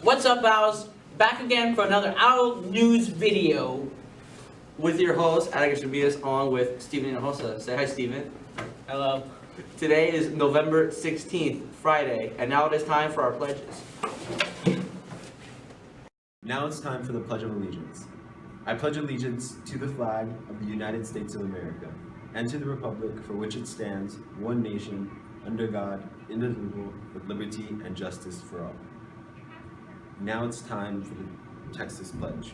What's up, Owls? Back again for another Owl News video. With your host, Alex Ramirez, along with Steven Hinojosa. Say hi, Steven. Hello. Today is November 16th, Friday, and now it is time for our pledges. Now it's time for the Pledge of Allegiance. I pledge allegiance to the flag of the United States of America and to the republic for which it stands, one nation, under God, indivisible, with liberty and justice for all. Now it's time for the Texas Pledge.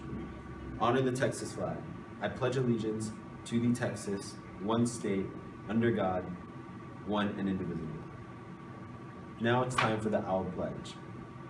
Honor the Texas flag. I pledge allegiance to the Texas, one state, under God, one and indivisible. Now it's time for the Owl Pledge.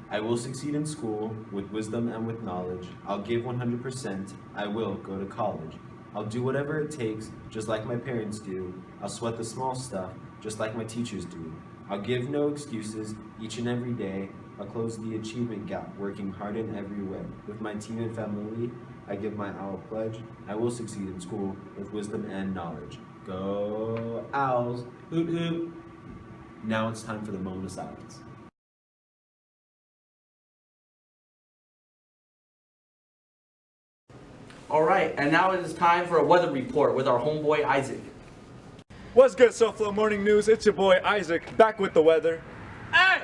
I will succeed in school with wisdom and with knowledge. I'll give 100%. I will go to college. I'll do whatever it takes, just like my parents do. I'll sweat the small stuff, just like my teachers do. I'll give no excuses each and every day. I'll close the achievement gap, working hard in every way. With my team and family, I give my Owl Pledge. I will succeed in school with wisdom and knowledge. Go Owls! Hoot hoot! Now it's time for the moment of silence. Alright, and now it is time for a weather report with our homeboy Isaac. What's good, SoFlo Morning News? It's your boy Isaac, back with the weather. Hey!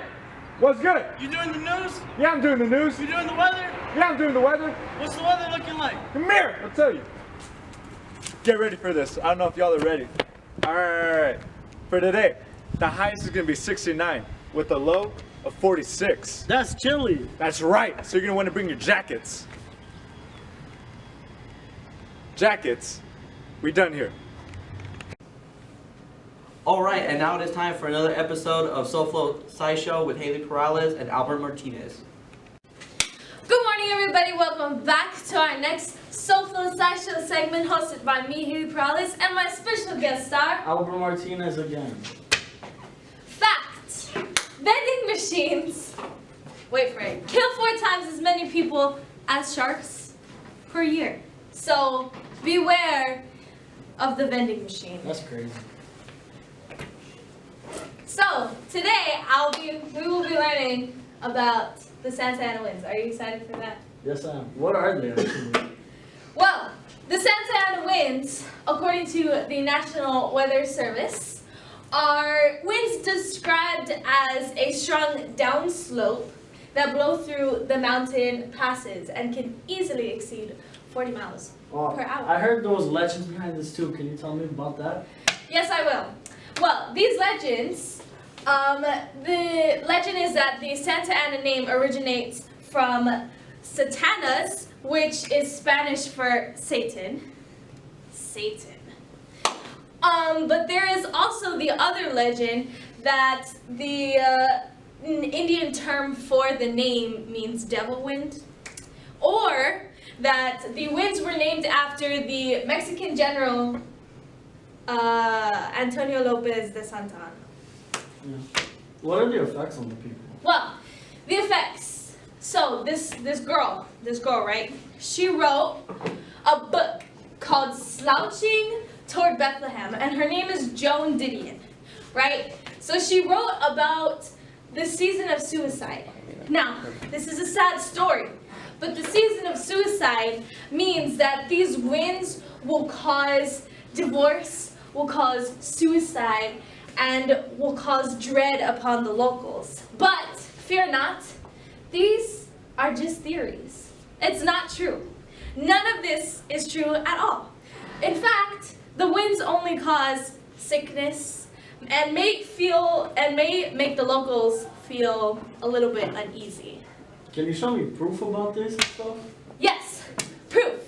What's good? You doing the news? Yeah, I'm doing the news. You doing the weather? Yeah, I'm doing the weather. What's the weather looking like? Come here, I'll tell you. Get ready for this. I don't know if y'all are ready. Alright, for today, the highest is gonna be 69 with a low of 46. That's chilly. That's right, so you're gonna wanna bring your jackets. Jackets, we done here. Alright, and now it is time for another episode of SoFlo SciShow with Haley Perales and Albert Martinez. Good morning, everybody. Welcome back to our next SoFlo SciShow segment hosted by me, Haley Perales, and my special guest star, Albert Martinez again. Fact. Vending machines, wait for it, kill 4 times as many people as sharks per year. So beware of the vending machine. That's crazy. So today we will be learning about the Santa Ana winds. Are you excited for that? Yes, I am. What are they actually? Well, the Santa Ana winds, according to the National Weather Service, are winds described as a strong downslope that blow through the mountain passes and can easily exceed 40 miles per hour. I heard there was legends behind this too. Can you tell me about that? Yes, I will. Well, these legends, the legend is that the Santa Ana name originates from Satanas, which is Spanish for Satan. Satan. But there is also the other legend that the Indian term for the name means devil wind, or that the winds were named after the Mexican general Antonio Lopez de Santa Anna. Yeah. What are the effects on the people? Well, the effects. So this girl, right? She wrote a book called Slouching Toward Bethlehem, and her name is Joan Didion, right? So she wrote about the season of suicide. Now, this is a sad story, but the season of suicide means that these winds will cause divorce, will cause suicide, and will cause dread upon the locals. But fear not, these are just theories. It's not true. None of this is true at all. In fact, the winds only cause sickness and may make the locals feel a little bit uneasy. Can you show me proof about this and stuff? Yes, proof.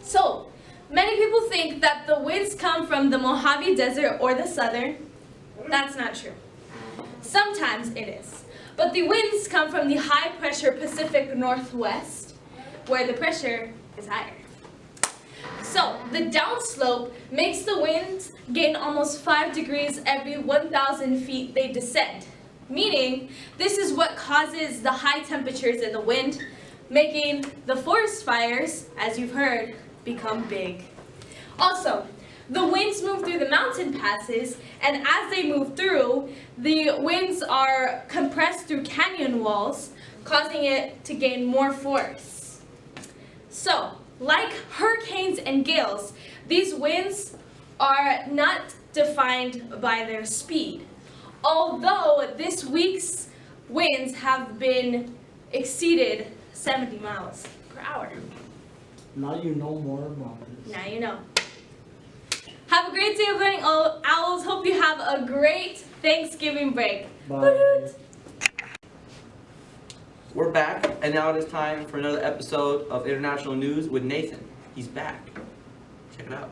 So, many people think that the winds come from the Mojave Desert or the southern. That's not true. Sometimes it is. But the winds come from the high-pressure Pacific Northwest, where the pressure is higher. So, the downslope makes the winds gain almost 5 degrees every 1,000 feet they descend. Meaning, this is what causes the high temperatures in the wind, making the forest fires, as you've heard, become big. Also, the winds move through the mountain passes, and as they move through, the winds are compressed through canyon walls causing it to gain more force. So, like hurricanes and gales, these winds are not defined by their speed. Although this week's winds have been exceeded 70 miles per hour. Now you know more about this. Now you know. Have a great day of learning, owls. Hope you have a great Thanksgiving break. Bye. We're back, and now it is time for another episode of International News with Nathan. He's back. Check it out.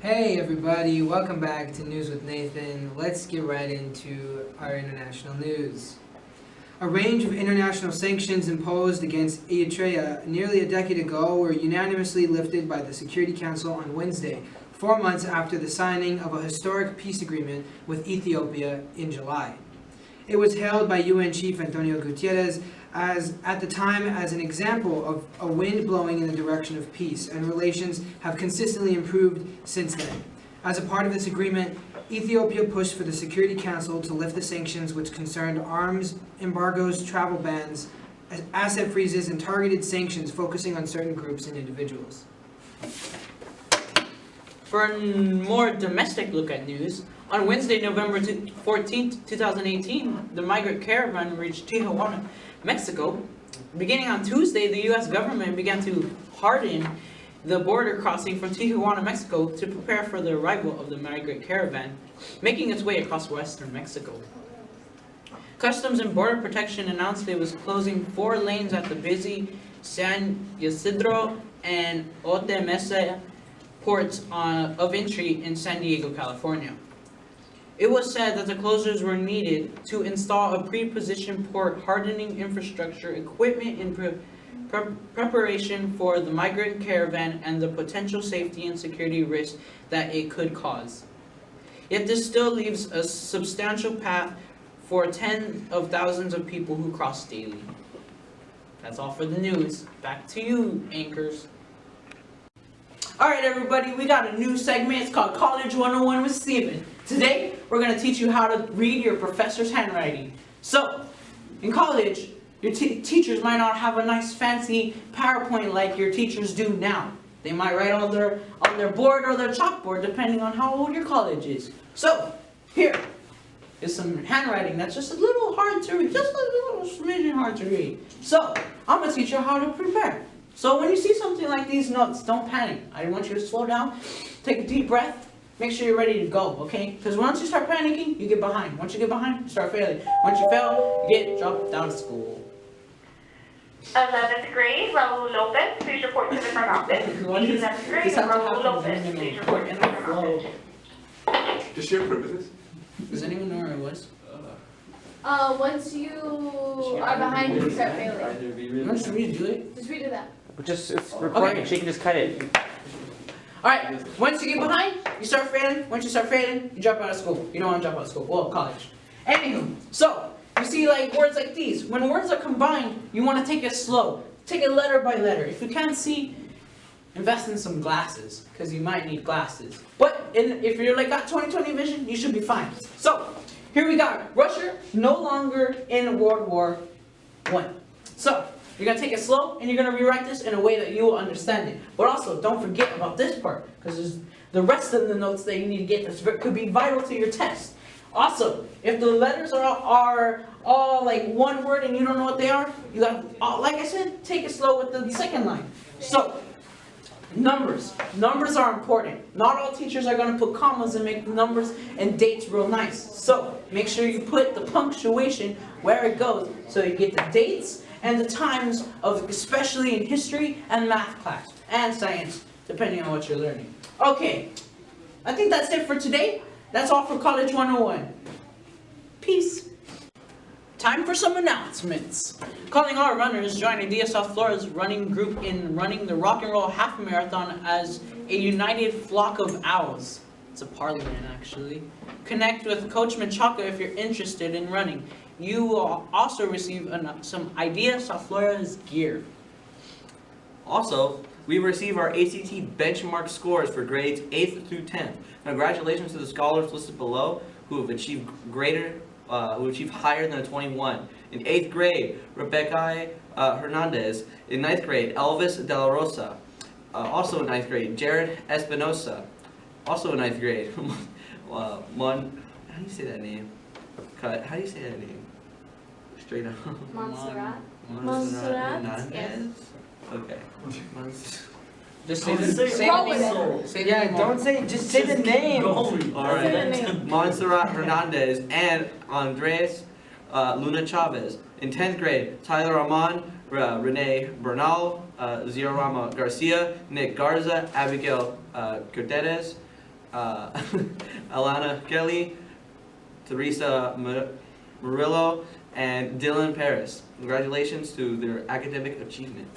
Hey everybody, welcome back to News with Nathan. Let's get right into our international news. A range of international sanctions imposed against Eritrea nearly a decade ago were unanimously lifted by the Security Council on Wednesday, 4 months after the signing of a historic peace agreement with Ethiopia in July. It was hailed by UN Chief Antonio Guterres at the time as an example of a wind blowing in the direction of peace, and relations have consistently improved since then. As a part of this agreement, Ethiopia pushed for the Security Council to lift the sanctions which concerned arms embargoes, travel bans, asset freezes, and targeted sanctions focusing on certain groups and individuals. For a more domestic look at news, on Wednesday, November 14th, 2018, the migrant caravan reached Tijuana, Mexico. Beginning on Tuesday, the U.S. government began to harden the border crossing from Tijuana, Mexico, to prepare for the arrival of the migrant caravan, making its way across western Mexico. Customs and Border Protection announced it was closing 4 lanes at the busy San Ysidro and Ote Mesa ports of entry in San Diego, California. It was said that the closures were needed to install a pre-positioned port hardening infrastructure equipment in preparation for the migrant caravan and the potential safety and security risks that it could cause. Yet this still leaves a substantial path for tens of thousands of people who cross daily. That's all for the news. Back to you, anchors. Alright everybody, we got a new segment. It's called College 101 with Steven. Today, we're going to teach you how to read your professor's handwriting. So, in college, your teachers might not have a nice fancy PowerPoint like your teachers do now. They might write on their board or their chalkboard depending on how old your college is. So, here is some handwriting that's just a little hard to read. Just a little smidgen hard to read. So, I'm going to teach you how to prepare. So when you see something like these notes, don't panic. I want you to slow down, take a deep breath, make sure you're ready to go, okay? Because once you start panicking, you get behind. Once you get behind, you start failing. Once you fail, you get dropped out of school. 11th grade, Raul Lopez, please report to the front office. 11th grade, Raul Lopez, please report to the front office. Just share purposes. Does anyone know where I was? Once you are behind, you start failing. You want to read, Julie? Just redo that. It's recording. Okay. She can just cut it. Alright, once you get behind, you start failing. Once you start failing, you drop out of school. You don't want to drop out of school. Well, college. Anywho, so, you see like words like these. When words are combined, you want to take it slow. Take it letter by letter. If you can't see, invest in some glasses, because you might need glasses. But if you're like got 20/20 vision, you should be fine. So, here we got Russia no longer in World War I. So, you're going to take it slow, and you're going to rewrite this in a way that you will understand it. But also, don't forget about this part, because there's the rest of the notes that you need to get that could be vital to your test. Also, if the letters are all like one word and you don't know what they are, you got, like I said, take it slow with the second line. So, numbers. Numbers are important. Not all teachers are going to put commas and make numbers and dates real nice. So, make sure you put the punctuation where it goes so you get the dates and the times of, especially in history and math class and science, depending on what you're learning. Okay, I think that's it for today. That's all for College 101. Peace. Time for some announcements. Calling all runners, join Dia South Florida's running group in running the Rock and Roll Half Marathon as a united flock of owls. It's a parliament, actually. Connect with Coach Menchaca if you're interested in running. You will also receive some Idea South Florida's gear. Also, we receive our ACT benchmark scores for grades 8th through 10th. Congratulations to the scholars listed below who have achieved higher than a 21. In 8th grade, Rebecca Hernandez. In 9th grade, Elvis De La Rosa. Also in 9th grade, Jared Espinosa. Also in 9th grade, how do you say that name? How do you say that name? Straight up. Montserrat. Montserrat Montserrat, yes. Hernandez? Okay. Just say Don't the, say say Roll the with name. it. Say the Yeah, name don't say, just say the name. All Say the right. name. Montserrat Hernandez and Andres Luna Chavez. In 10th grade, Tyler Armand, Renee Bernal, Ziorama Garcia, Nick Garza, Abigail Gutierrez, Alana Kelly, Teresa Murillo, and Dylan Paris. Congratulations to their academic achievement.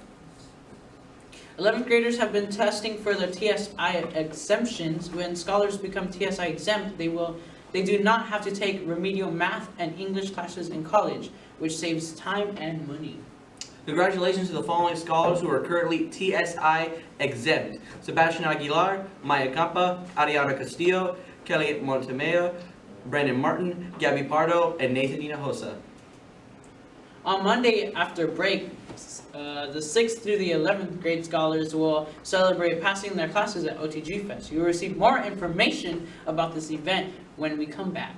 11th graders have been testing for their TSI exemptions. When scholars become TSI exempt, they do not have to take remedial math and English classes in college, which saves time and money. Congratulations to the following scholars who are currently TSI exempt: Sebastian Aguilar, Maya Campa, Ariana Castillo, Kelly Montemea, Brandon Martin, Gabby Pardo, and Nathan Hinojosa. On Monday after break, the 6th through the 11th grade scholars will celebrate passing their classes at OTG Fest. You will receive more information about this event when we come back.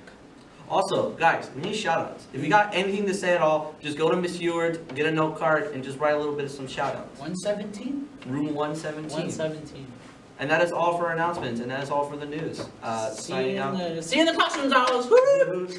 Also, guys, we need shoutouts. If you got anything to say at all, just go to Miss Eward, get a note card, and just write a little bit of some shoutouts. 117? Room 117. 117. And that is all for announcements, and that is all for the news. See Signing you out. in the classrooms, owls. Woo!